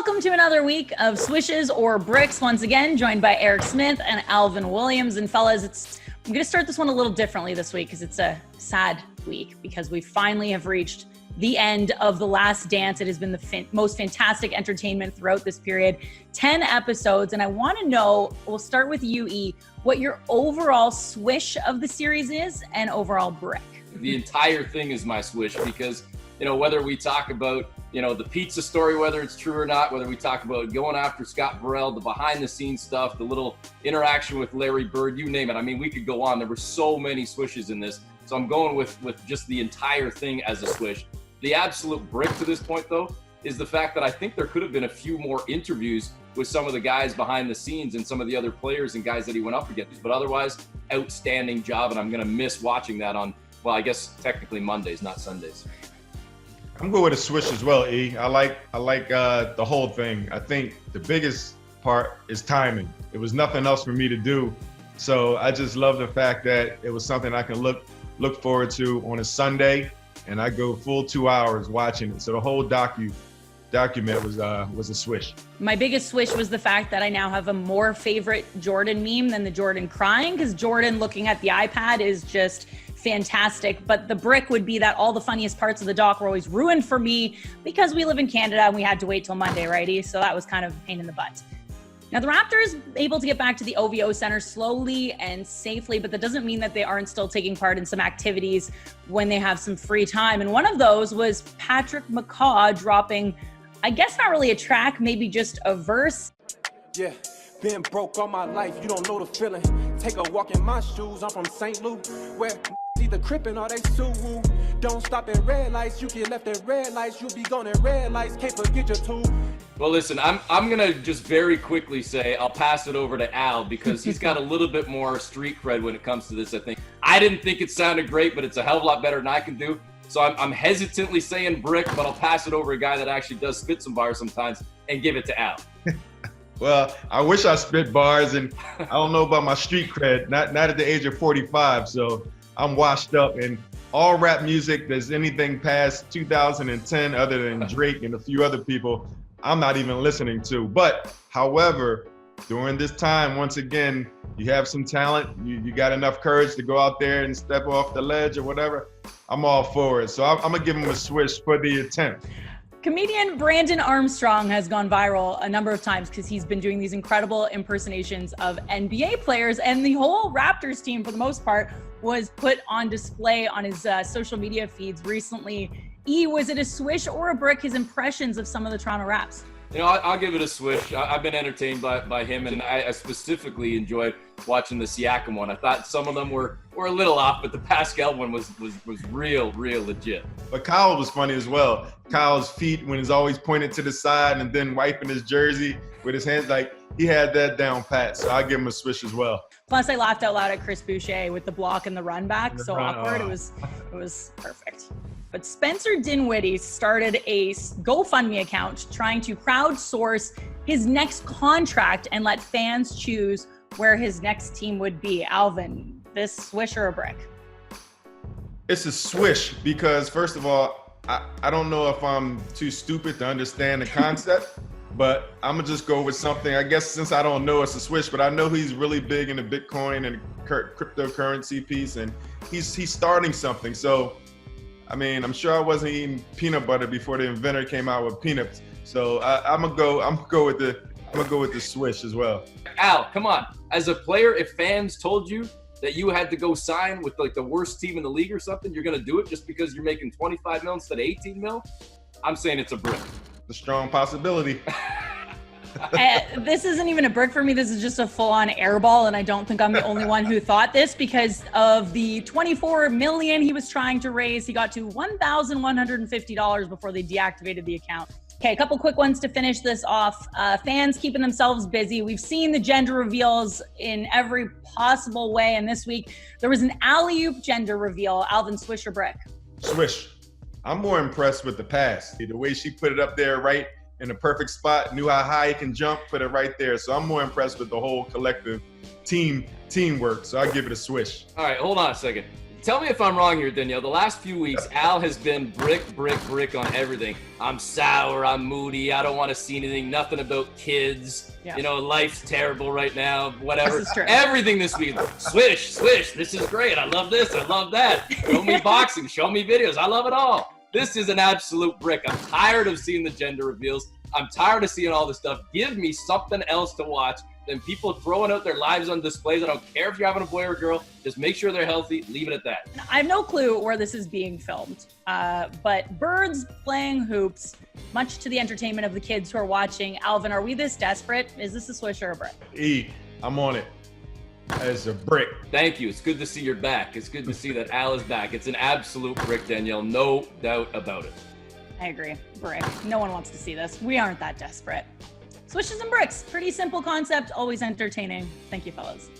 Welcome to another week of Swishes or Bricks. Once again, joined by Eric Smith and Alvin Williams. And fellas, I'm going to start this one a little differently this week because it's a sad week because we finally have reached the end of The Last Dance. It has been the most fantastic entertainment throughout this period. 10 episodes. And I want to know, we'll start with you, E, what your overall swish of the series is and overall brick. The entire thing is my swish because, whether we talk about, the pizza story, whether it's true or not, whether we talk about going after Scott Burrell, the behind the scenes stuff, the little interaction with Larry Bird, you name it. I mean, we could go on. There were so many swishes in this. So I'm going with just the entire thing as a swish. The absolute brick to this point, though, is the fact that I think there could have been a few more interviews with some of the guys behind the scenes and some of the other players and guys that he went up against. But otherwise, outstanding job. And I'm going to miss watching that on, well, I guess technically Mondays, not Sundays. I'm going with a swish as well, E. I like the whole thing. I think the biggest part is timing. It was nothing else for me to do. So I just love the fact that it was something I can look forward to on a Sunday, and I go full 2 hours watching it. So the whole document was a swish. My biggest swish was the fact that I now have a more favorite Jordan meme than the Jordan crying, because Jordan looking at the iPad is just fantastic. But the brick would be that all the funniest parts of the doc were always ruined for me because we live in Canada and we had to wait till Monday, righty? So that was kind of a pain in the butt. Now, the Raptors able to get back to the OVO Center slowly and safely, but that doesn't mean that they aren't still taking part in some activities when they have some free time. And one of those was Patrick McCaw dropping, I guess not really a track, maybe just a verse. Yeah, been broke all my life, you don't know the feeling. Take a walk in my shoes, I'm from St. Louis, where either crippin' or they sue. Don't stop at red lights, you get left at red lights, you'll be gone at red lights, can't forget your tool. Well, listen, I'm going to just very quickly say I'll pass it over to Al because he's got a little bit more street cred when it comes to this, I think. I didn't think it sounded great, but it's a hell of a lot better than I can do. So I'm hesitantly saying brick, but I'll pass it over to a guy that actually does spit some bars sometimes and give it to Al. Well, I wish I spit bars, and I don't know about my street cred, not at the age of 45, so I'm washed up. And all rap music that's anything past 2010 other than Drake and a few other people, I'm not even listening to. But however, during this time, once again, you have some talent, you got enough courage to go out there and step off the ledge or whatever, I'm all for it. So I'm gonna give him a swish for the attempt. Comedian Brandon Armstrong has gone viral a number of times because he's been doing these incredible impersonations of NBA players, and the whole Raptors team, for the most part, was put on display on his social media feeds recently. E, was it a swish or a brick, his impressions of some of the Toronto Raps? I'll give it a swish. I've been entertained by him, and I specifically enjoyed watching the Siakam one. I thought some of them were a little off, but the Pascal one was real legit. But Kyle was funny as well. Kyle's feet when he's always pointed to the side and then wiping his jersey with his hands, like he had that down pat. So I'll give him a swish as well. Plus, I laughed out loud at Chris Boucher with the block and the run back. So awkward. It was perfect. But Spencer Dinwiddie started a GoFundMe account trying to crowdsource his next contract and let fans choose where his next team would be. Alvin, this swish or a brick? It's a swish because, first of all, I don't know if I'm too stupid to understand the concept, but I'm going to just go with something. I guess since I don't know, it's a swish, but I know he's really big in the Bitcoin and cryptocurrency piece, and he's starting something. So, I mean, I'm sure I wasn't eating peanut butter before the inventor came out with peanuts. So I'm gonna go with the swish as well. Al, come on. As a player, if fans told you that you had to go sign with like the worst team in the league or something, you're gonna do it just because you're making 25 mil instead of 18 mil? I'm saying it's a brick. The strong possibility. This isn't even a brick for me. This is just a full-on airball, and I don't think I'm the only one who thought this because of the $24 million he was trying to raise. He got to $1,150 before they deactivated the account. Okay, a couple quick ones to finish this off. Fans keeping themselves busy. We've seen the gender reveals in every possible way, and this week there was an alley-oop gender reveal. Alvin, swish or brick? Swish. I'm more impressed with the pass. The way she put it up there right in the perfect spot, knew how high he can jump, put it right there. So I'm more impressed with the whole collective teamwork. So I give it a swish. All right, hold on a second. tell me if I'm wrong here, Danielle. The last few weeks, Al has been brick on everything. I'm sour, I'm moody, I don't want to see anything, nothing about kids. Yeah. You know, life's terrible right now, whatever. This is true. Everything this week. Swish, this is great. I love this, I love that. Show me boxing, show me videos. I love it all. This is an absolute brick. I'm tired of seeing the gender reveals. I'm tired of seeing all this stuff. Give me something else to watch than people throwing out their lives on displays. I don't care if you're having a boy or a girl. Just make sure they're healthy. Leave it at that. I have no clue where this is being filmed, but birds playing hoops, much to the entertainment of the kids who are watching. Alvin, are we this desperate? Is this a swish or a brick? I'm on it. As a brick. Thank you. It's good to see you're back. It's good to see that Al is back. It's an absolute brick, Danielle. No doubt about it. I agree. Brick. No one wants to see this. We aren't that desperate. Swishes and Bricks. Pretty simple concept, always entertaining. Thank you, fellas.